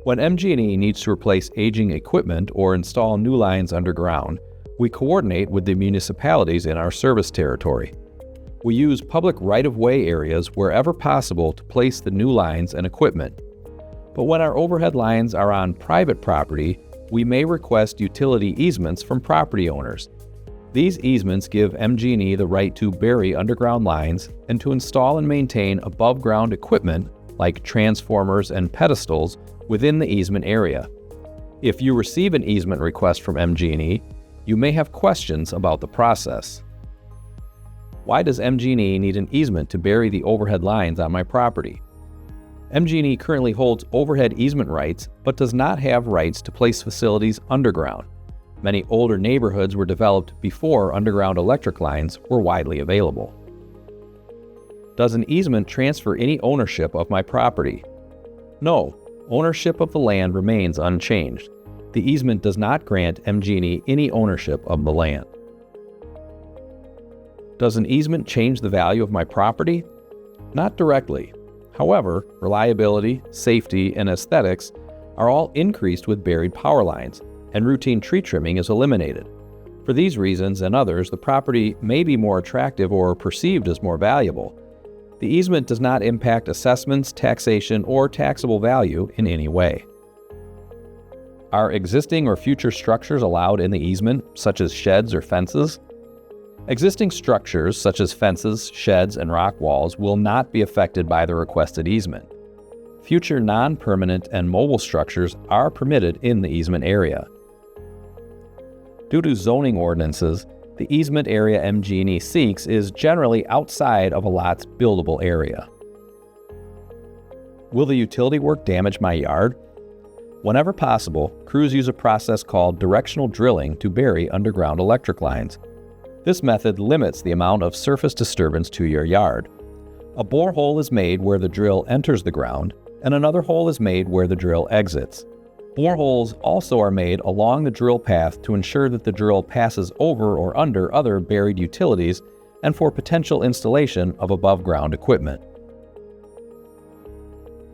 When MG&E needs to replace aging equipment or install new lines underground, we coordinate with the municipalities in our service territory. We use public right-of-way areas wherever possible to place the new lines and equipment. But when our overhead lines are on private property, we may request utility easements from property owners. These easements give MG&E the right to bury underground lines and to install and maintain above-ground equipment like transformers and pedestals within the easement area. If you receive an easement request from MG&E, you may have questions about the process. Why does MG&E need an easement to bury the overhead lines on my property? MG&E currently holds overhead easement rights but does not have rights to place facilities underground. Many older neighborhoods were developed before underground electric lines were widely available. Does an easement transfer any ownership of my property? No, ownership of the land remains unchanged. The easement does not grant MG&E any ownership of the land. Does an easement change the value of my property? Not directly. However, reliability, safety, and aesthetics are all increased with buried power lines, and routine tree trimming is eliminated. For these reasons and others, the property may be more attractive or perceived as more valuable. The easement does not impact assessments, taxation, or taxable value in any way. Are existing or future structures allowed in the easement, such as sheds or fences? Existing structures, such as fences, sheds, and rock walls, will not be affected by the requested easement. Future non-permanent and mobile structures are permitted in the easement area. Due to zoning ordinances, the easement area MG&E seeks is generally outside of a lot's buildable area. Will the utility work damage my yard? Whenever possible, crews use a process called directional drilling to bury underground electric lines. This method limits the amount of surface disturbance to your yard. A borehole is made where the drill enters the ground, and another hole is made where the drill exits. Boreholes also are made along the drill path to ensure that the drill passes over or under other buried utilities and for potential installation of above-ground equipment.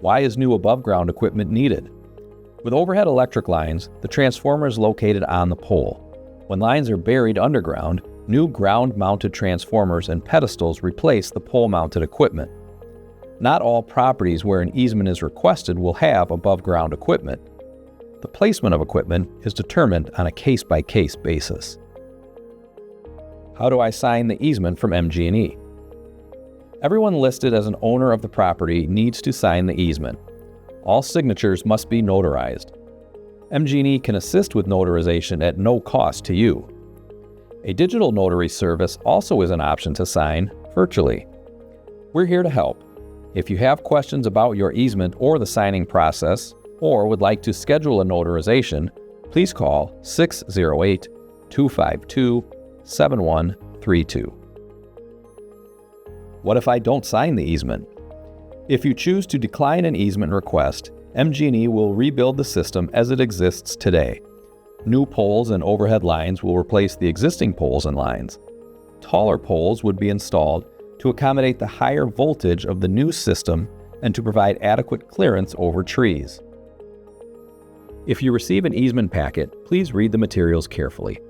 Why is new above-ground equipment needed? With overhead electric lines, the transformer is located on the pole. When lines are buried underground, new ground-mounted transformers and pedestals replace the pole-mounted equipment. Not all properties where an easement is requested will have above-ground equipment. The placement of equipment is determined on a case-by-case basis. How do I sign the easement from MG&E? Everyone listed as an owner of the property needs to sign the easement. All signatures must be notarized. MG&E can assist with notarization at no cost to you. A digital notary service also is an option to sign virtually. We're here to help. If you have questions about your easement or the signing process, or would like to schedule a notarization, please call 608-252-7132. What if I don't sign the easement? If you choose to decline an easement request, MG&E will rebuild the system as it exists today. New poles and overhead lines will replace the existing poles and lines. Taller poles would be installed to accommodate the higher voltage of the new system and to provide adequate clearance over trees. If you receive an easement packet, please read the materials carefully.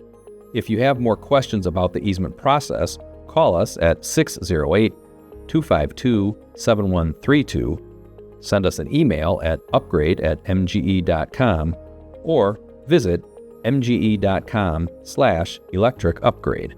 If you have more questions about the easement process, call us at 608-252-7132, send us an email at upgrade@mge.com, or visit mge.com/electricupgrade.